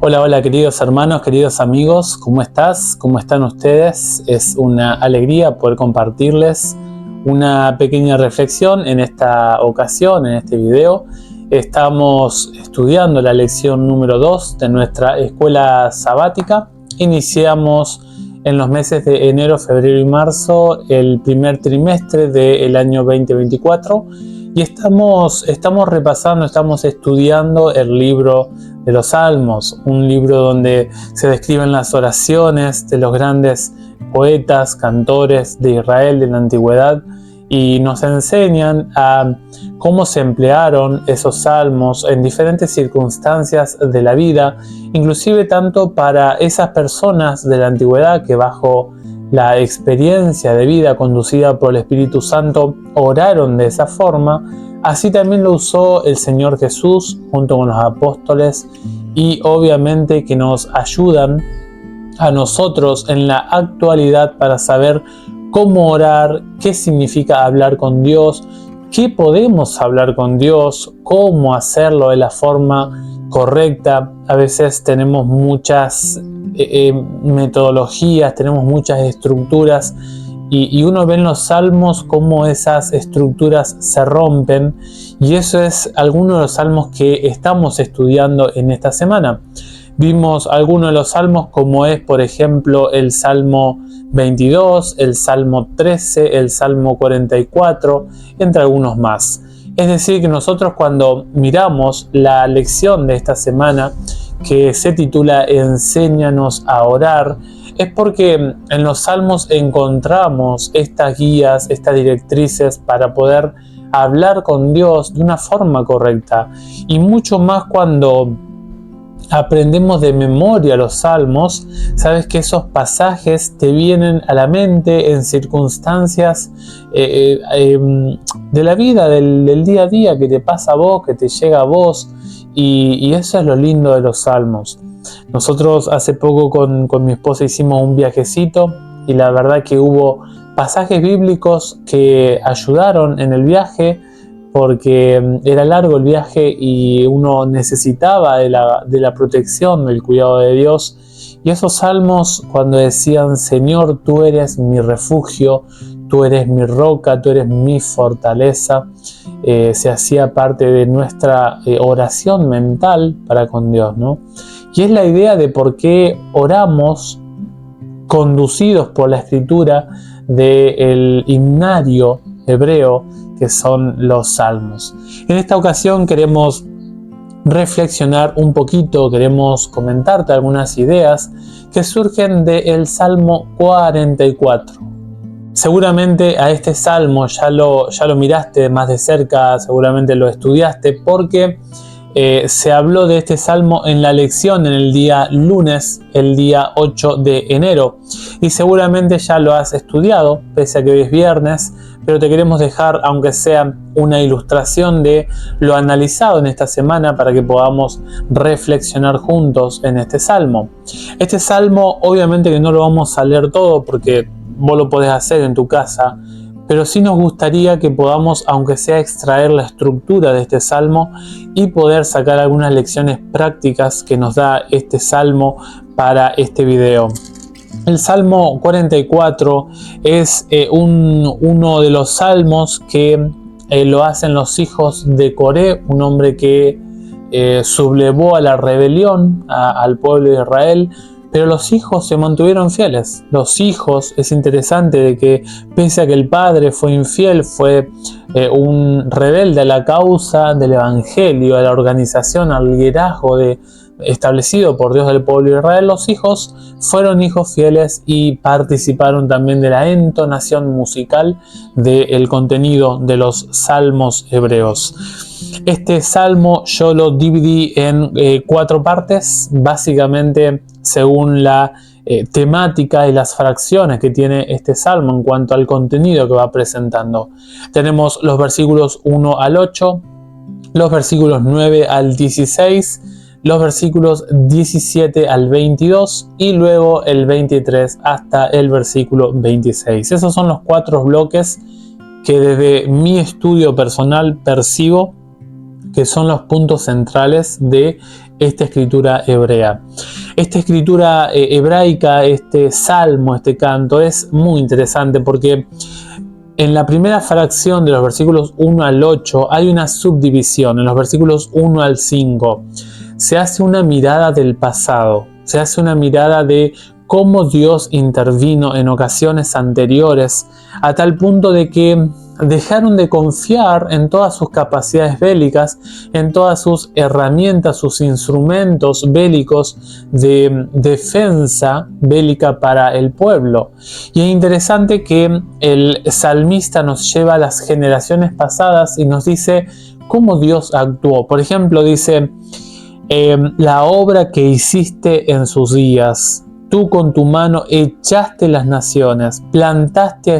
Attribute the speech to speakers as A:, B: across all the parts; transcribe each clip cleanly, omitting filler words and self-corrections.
A: Hola, hola queridos hermanos, queridos amigos, ¿cómo estás? ¿Cómo están ustedes? Es una alegría poder compartirles una pequeña reflexión en esta ocasión, en este video. Estamos estudiando la lección número 2 de nuestra escuela sabática. Iniciamos en los meses de enero, febrero y marzo el primer trimestre del año 2024 y estamos repasando, estamos estudiando el libro de los Salmos, un libro donde se describen las oraciones de los grandes poetas, cantores de Israel de la antigüedad y nos enseñan a cómo se emplearon esos salmos en diferentes circunstancias de la vida, inclusive tanto para esas personas de la antigüedad que bajo la experiencia de vida conducida por el Espíritu Santo oraron de esa forma. Así también lo usó el Señor Jesús junto con los apóstoles y obviamente que nos ayudan a nosotros en la actualidad para saber cómo orar, qué significa hablar con Dios, qué podemos hablar con Dios, cómo hacerlo de la forma correcta. A veces tenemos muchas metodologías, tenemos muchas estructuras y uno ve en los salmos cómo esas estructuras se rompen, y eso es alguno de los salmos que estamos estudiando en esta semana. Vimos algunos de los salmos como es, por ejemplo, el Salmo 22, el Salmo 13, el Salmo 44, entre algunos más. Es decir, que nosotros cuando miramos la lección de esta semana, que se titula Enséñanos a orar, es porque en los salmos encontramos estas guías, estas directrices para poder hablar con Dios de una forma correcta, y mucho más cuando aprendemos de memoria los salmos. Sabes que esos pasajes te vienen a la mente en circunstancias de la vida, del día a día, que te pasa a vos, que te llega a vos, y eso es lo lindo de los salmos. Nosotros hace poco con mi esposa hicimos un viajecito y la verdad que hubo pasajes bíblicos que ayudaron en el viaje, porque era largo el viaje y uno necesitaba de la protección, del cuidado de Dios. Y esos salmos, cuando decían: Señor, tú eres mi refugio, tú eres mi roca, tú eres mi fortaleza, se hacía parte de nuestra oración mental para con Dios, ¿no? Y es la idea de por qué oramos conducidos por la escritura del himnario hebreo, que son los salmos. En esta ocasión queremos reflexionar un poquito, queremos comentarte algunas ideas que surgen del Salmo 44. Seguramente a este salmo ya lo miraste más de cerca, seguramente lo estudiaste, porque se habló de este salmo en la lección en el día lunes, el día 8 de enero, y seguramente ya lo has estudiado, pese a que hoy es viernes, pero te queremos dejar, aunque sea una ilustración de lo analizado en esta semana, para que podamos reflexionar juntos en este salmo. Este salmo, obviamente que no lo vamos a leer todo, porque vos lo podés hacer en tu casa, pero sí nos gustaría que podamos, aunque sea, extraer la estructura de este salmo y poder sacar algunas lecciones prácticas que nos da este salmo para este video. El Salmo 44 es uno de los salmos que lo hacen los hijos de Coré, un hombre que sublevó a la rebelión al pueblo de Israel. Pero los hijos se mantuvieron fieles. Los hijos, es interesante de que pese a que el padre fue infiel, fue un rebelde a la causa del evangelio, a la organización, al liderazgo establecido por Dios del pueblo de Israel, los hijos fueron hijos fieles y participaron también de la entonación musical del contenido de los salmos hebreos. Este salmo yo lo dividí en 4 partes, básicamente según la temática y las fracciones que tiene este salmo en cuanto al contenido que va presentando. Tenemos los versículos 1 al 8, los versículos 9 al 16, los versículos 17 al 22 y luego el 23 hasta el versículo 26. Esos son los 4 bloques que desde mi estudio personal percibo que son los puntos centrales de esta escritura hebrea. Esta escritura hebraica, este salmo, este canto, es muy interesante porque en la primera fracción de los versículos 1 al 8 hay una subdivisión. En los versículos 1 al 5 se hace una mirada del pasado, se hace una mirada de cómo Dios intervino en ocasiones anteriores a tal punto de que dejaron de confiar en todas sus capacidades bélicas, en todas sus herramientas, sus instrumentos bélicos de defensa bélica para el pueblo. Y es interesante que el salmista nos lleva a las generaciones pasadas y nos dice cómo Dios actuó. Por ejemplo, dice, la obra que hiciste en sus días, tú con tu mano echaste las naciones, plantaste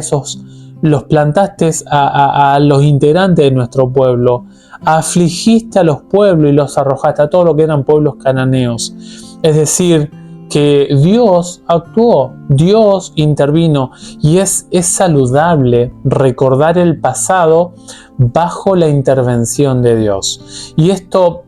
A: los plantaste a los integrantes de nuestro pueblo, afligiste a los pueblos y los arrojaste a todo lo que eran pueblos cananeos. Es decir, que Dios actuó, Dios intervino, y es saludable recordar el pasado bajo la intervención de Dios. Y esto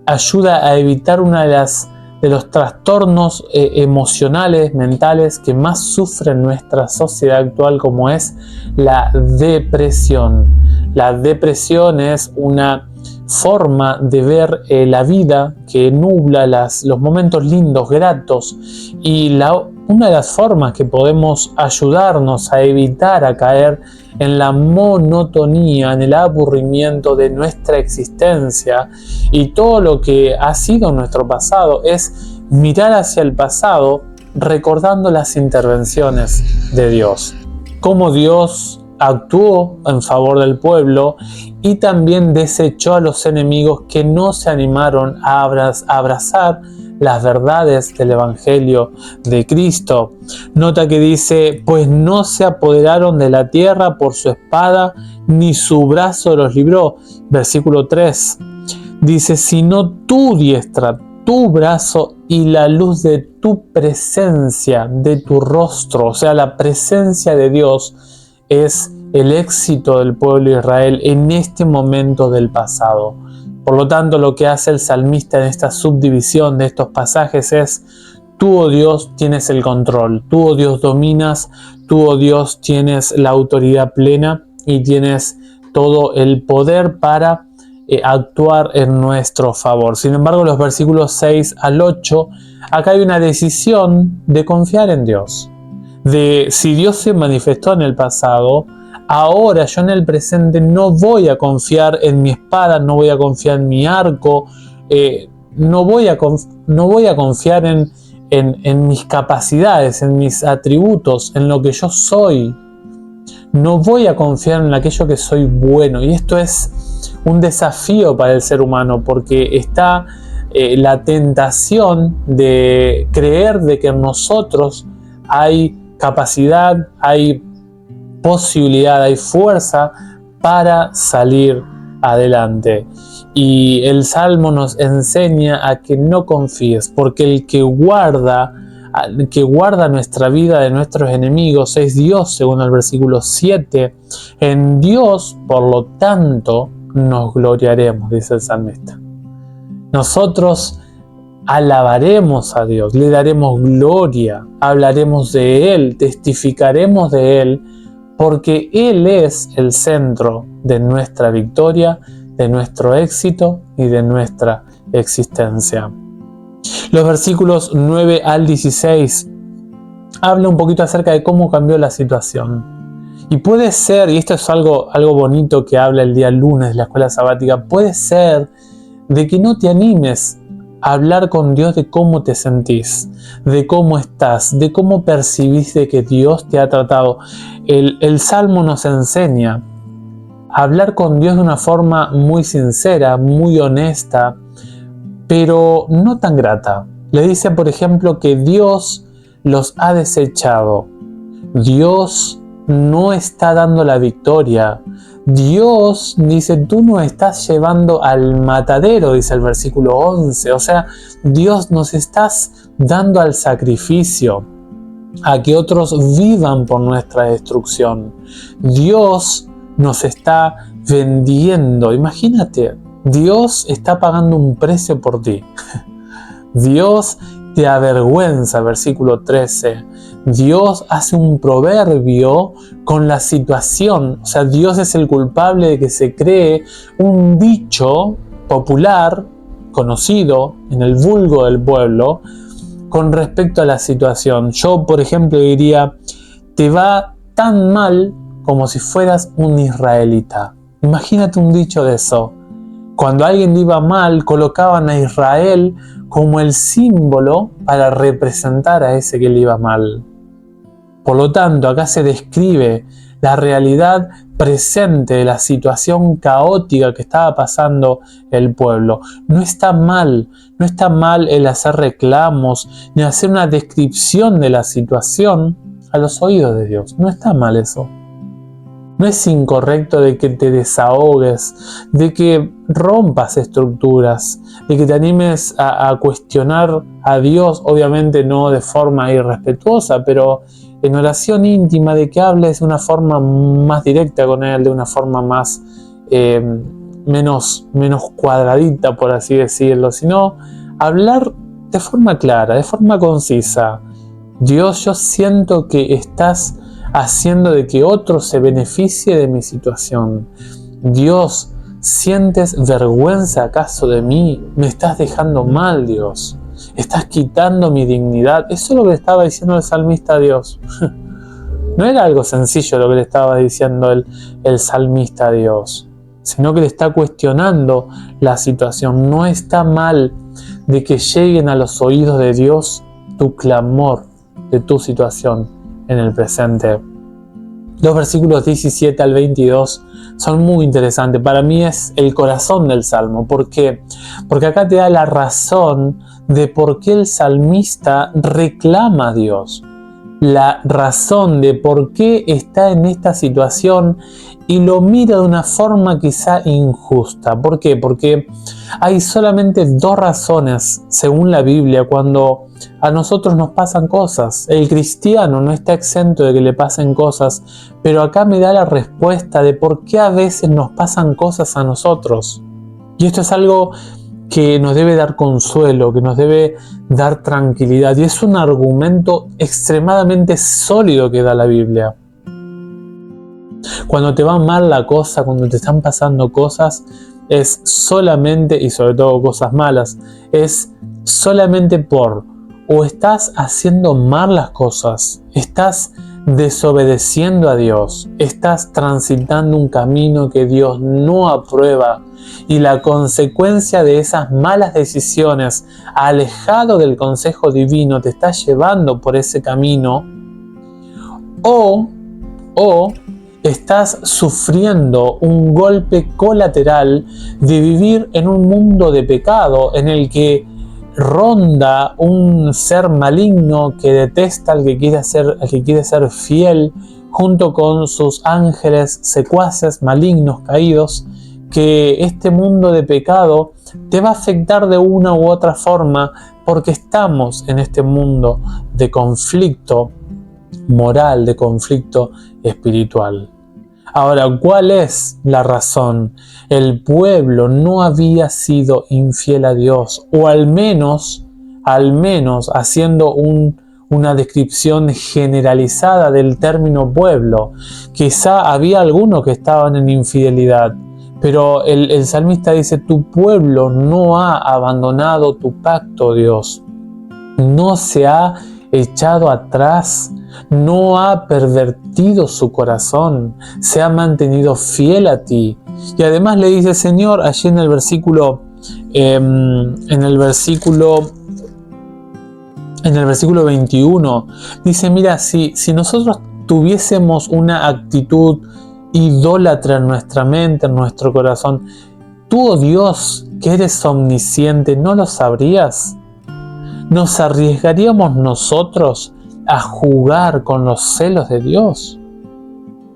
A: ayuda a evitar una de los trastornos emocionales, mentales que más sufre nuestra sociedad actual, como es la depresión. La depresión es una forma de ver la vida que nubla los momentos lindos, gratos, y una de las formas que podemos ayudarnos a evitar a caer en la monotonía, en el aburrimiento de nuestra existencia y todo lo que ha sido nuestro pasado, es mirar hacia el pasado recordando las intervenciones de Dios. Cómo Dios actuó en favor del pueblo y también desechó a los enemigos que no se animaron a abrazar las verdades del Evangelio de Cristo. Nota que dice, pues no se apoderaron de la tierra por su espada, ni su brazo los libró. Versículo 3 dice, sino tu diestra, tu brazo y la luz de tu presencia, de tu rostro. O sea, la presencia de Dios es el éxito del pueblo de Israel en este momento del pasado. Por lo tanto, lo que hace el salmista en esta subdivisión de estos pasajes es: tú, oh Dios, tienes el control, tú, oh Dios, dominas, tú, oh Dios, tienes la autoridad plena y tienes todo el poder para actuar en nuestro favor. Sin embargo, los versículos 6 al 8, acá hay una decisión de confiar en Dios. De si Dios se manifestó en el pasado, ahora yo en el presente no voy a confiar en mi espada, no voy a confiar en mi arco, no voy a confiar en mis capacidades, en mis atributos, en lo que yo soy. No voy a confiar en aquello que soy bueno. Y esto es un desafío para el ser humano, porque está la tentación de creer de que en nosotros hay capacidad, hay posibilidad, hay fuerza para salir adelante. Y el Salmo nos enseña a que no confíes, porque el que guarda nuestra vida de nuestros enemigos es Dios, según el versículo 7. En Dios, por lo tanto, nos gloriaremos, dice el salmista. Nosotros alabaremos a Dios, le daremos gloria, hablaremos de Él, testificaremos de Él, porque Él es el centro de nuestra victoria, de nuestro éxito y de nuestra existencia. Los versículos 9 al 16 hablan un poquito acerca de cómo cambió la situación. Y puede ser, y esto es algo bonito que habla el día lunes de la escuela sabática, puede ser de que no te animes a hablar con Dios de cómo te sentís, de cómo estás, de cómo percibís de que Dios te ha tratado. El Salmo nos enseña a hablar con Dios de una forma muy sincera, muy honesta, pero no tan grata. Le dice, por ejemplo, que Dios los ha desechado. Dios no está dando la victoria. Dios dice, tú nos estás llevando al matadero, dice el versículo 11. O sea, Dios nos estás dando al sacrificio, a que otros vivan por nuestra destrucción. Dios nos está vendiendo. Imagínate, Dios está pagando un precio por ti. Dios te avergüenza, versículo 13. Dios hace un proverbio con la situación. O sea, Dios es el culpable de que se cree un dicho popular, conocido en el vulgo del pueblo, con respecto a la situación. Yo, por ejemplo, diría, te va tan mal como si fueras un israelita. Imagínate un dicho de eso. Cuando a alguien le iba mal, colocaban a Israel como el símbolo para representar a ese que le iba mal. Por lo tanto, acá se describe la realidad presente de la situación caótica que estaba pasando el pueblo. No está mal el hacer reclamos ni hacer una descripción de la situación a los oídos de Dios. No está mal eso. No es incorrecto de que te desahogues, de que rompas estructuras, de que te animes a cuestionar a Dios, obviamente no de forma irrespetuosa, pero en oración íntima, de que hables de una forma más directa con Él, de una forma más menos cuadradita, por así decirlo, sino hablar de forma clara, de forma concisa. Dios, yo siento que estás haciendo de que otro se beneficie de mi situación. Dios, ¿sientes vergüenza acaso de mí? Me estás dejando mal, Dios. Estás quitando mi dignidad. Eso es lo que le estaba diciendo el salmista a Dios. No era algo sencillo lo que le estaba diciendo el salmista a Dios, sino que le está cuestionando la situación. No está mal de que lleguen a los oídos de Dios tu clamor de tu situación en el presente. Los versículos 17 al 22 son muy interesantes. Para mí es el corazón del Salmo. ¿Por qué? Porque acá te da la razón de por qué el salmista reclama a Dios. La razón de por qué está en esta situación y lo mira de una forma quizá injusta. ¿Por qué? Porque hay solamente dos razones, según la Biblia, cuando a nosotros nos pasan cosas. El cristiano no está exento de que le pasen cosas, pero acá me da la respuesta de por qué a veces nos pasan cosas a nosotros. Y esto es algo que nos debe dar consuelo, que nos debe dar tranquilidad. Y es un argumento extremadamente sólido que da la Biblia. Cuando te va mal la cosa, cuando te están pasando cosas, es solamente, y sobre todo cosas malas, es solamente o estás haciendo mal las cosas, estás desobedeciendo a Dios, estás transitando un camino que Dios no aprueba y la consecuencia de esas malas decisiones, alejado del consejo divino, te está llevando por ese camino, o estás sufriendo un golpe colateral de vivir en un mundo de pecado en el que ronda un ser maligno que detesta al que quiere ser fiel, junto con sus ángeles secuaces malignos caídos, que este mundo de pecado te va a afectar de una u otra forma porque estamos en este mundo de conflicto moral, de conflicto espiritual. Ahora, ¿cuál es la razón? El pueblo no había sido infiel a Dios, o al menos haciendo una descripción generalizada del término pueblo. Quizá había algunos que estaban en infidelidad, pero el salmista dice, tu pueblo no ha abandonado tu pacto, Dios. No se ha echado atrás, no ha pervertido su corazón, se ha mantenido fiel a ti. Y además le dice, Señor, allí en el versículo 21, dice, mira, si nosotros tuviésemos una actitud idólatra en nuestra mente, en nuestro corazón, tú, oh Dios, que eres omnisciente, ¿no lo sabrías? ¿Nos arriesgaríamos nosotros a jugar con los celos de Dios?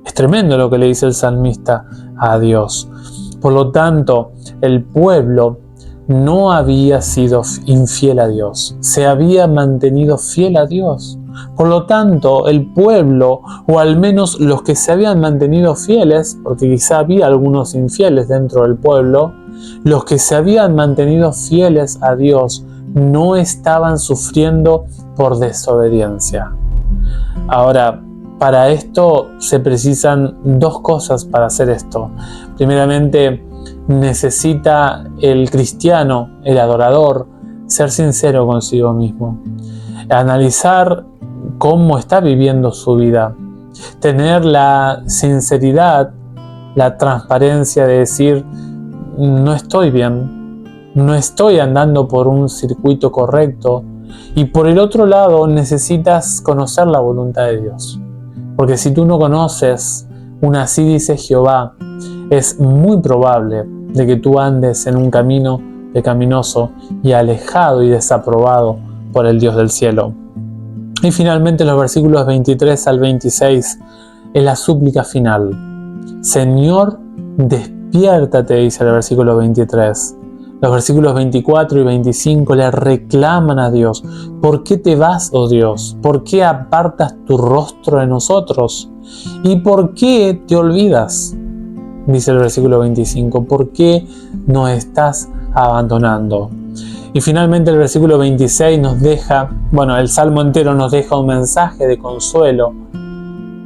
A: Es tremendo lo que le dice el salmista a Dios. Por lo tanto, el pueblo no había sido infiel a Dios, se había mantenido fiel a Dios. Por lo tanto, el pueblo, o al menos los que se habían mantenido fieles, porque quizá había algunos infieles dentro del pueblo, los que se habían mantenido fieles a Dios no estaban sufriendo por desobediencia. Ahora, para esto se precisan dos cosas para hacer esto. Primeramente, necesita el cristiano, el adorador, ser sincero consigo mismo, analizar cómo está viviendo su vida, tener la sinceridad, la transparencia de decir: no estoy bien, no estoy andando por un circuito correcto. Y por el otro lado, necesitas conocer la voluntad de Dios, porque si tú no conoces un así dice Jehová, es muy probable de que tú andes en un camino pecaminoso y alejado y desaprobado por el Dios del cielo. Y finalmente, los versículos 23 al 26 es la súplica final. Señor, despiértate, dice el versículo 23. Los versículos 24 y 25 le reclaman a Dios: ¿por qué te vas, oh Dios? ¿Por qué apartas tu rostro de nosotros? ¿Y por qué te olvidas? Dice el versículo 25, ¿por qué nos estás abandonando? Y finalmente el versículo 26 nos deja, el salmo entero nos deja un mensaje de consuelo,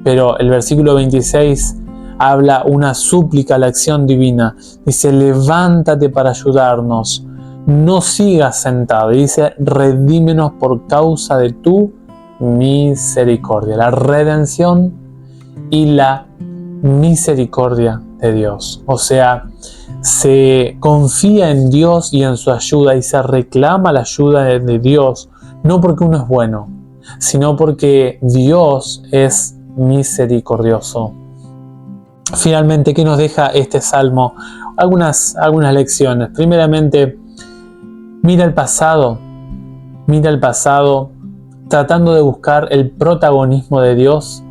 A: pero el versículo 26 habla una súplica a la acción divina. Dice: levántate para ayudarnos, no sigas sentado. Y dice: redímenos por causa de tu misericordia. La redención y la misericordia de Dios. O sea, se confía en Dios y en su ayuda, y se reclama la ayuda de Dios, no porque uno es bueno, sino porque Dios es misericordioso. Finalmente, ¿qué nos deja este salmo? Algunas lecciones. Primeramente, mira el pasado tratando de buscar el protagonismo de Dios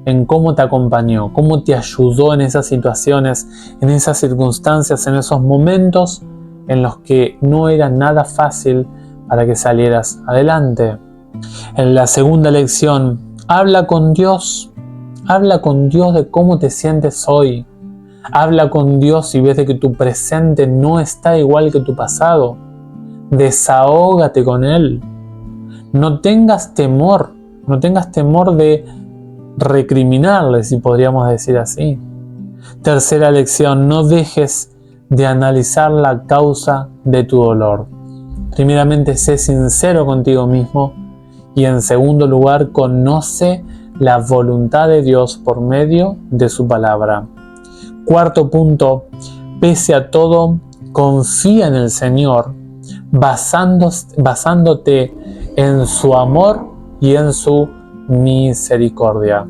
A: en cómo te acompañó, cómo te ayudó en esas situaciones, en esas circunstancias, en esos momentos en los que no era nada fácil para que salieras adelante. En la segunda lección, habla con Dios de cómo te sientes hoy. Habla con Dios si ves de que tu presente no está igual que tu pasado. Desahógate con Él. No tengas temor de recriminarle, si podríamos decir así. Tercera lección, no dejes de analizar la causa de tu dolor. Primeramente, sé sincero contigo mismo, y en segundo lugar, conoce la voluntad de Dios por medio de su palabra. Cuarto punto, pese a todo, confía en el Señor, basándote en su amor y en su misericordia.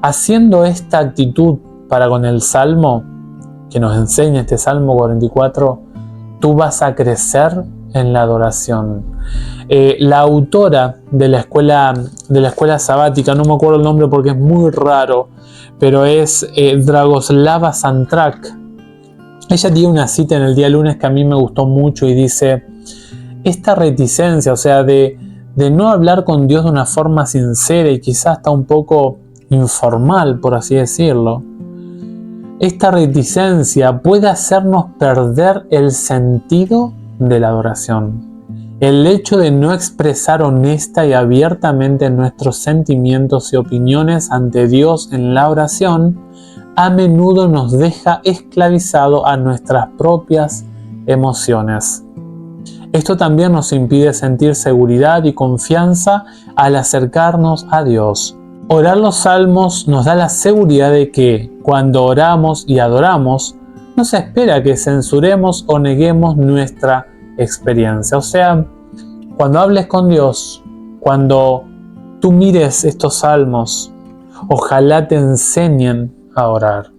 A: Haciendo esta actitud para con el Salmo que nos enseña este Salmo 44, tú vas a crecer en la adoración. La autora de la escuela sabática, no me acuerdo el nombre porque es muy raro, pero es Dragoslava Santrak. Ella tiene una cita en el día lunes que a mí me gustó mucho y dice: esta reticencia, o sea, de no hablar con Dios de una forma sincera y quizás hasta un poco informal, por así decirlo, esta reticencia puede hacernos perder el sentido de la adoración. El hecho de no expresar honesta y abiertamente nuestros sentimientos y opiniones ante Dios en la oración a menudo nos deja esclavizado a nuestras propias emociones. Esto también nos impide sentir seguridad y confianza al acercarnos a Dios. Orar los salmos nos da la seguridad de que, cuando oramos y adoramos, no se espera que censuremos o neguemos nuestra experiencia. O sea, cuando hables con Dios, cuando tú mires estos salmos, ojalá te enseñen a orar.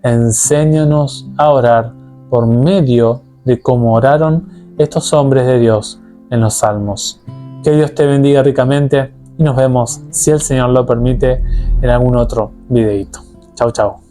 A: Enséñanos a orar por medio de cómo oraron estos hombres de Dios en los salmos. Que Dios te bendiga ricamente y nos vemos, si el Señor lo permite, en algún otro videito. Chau, chau.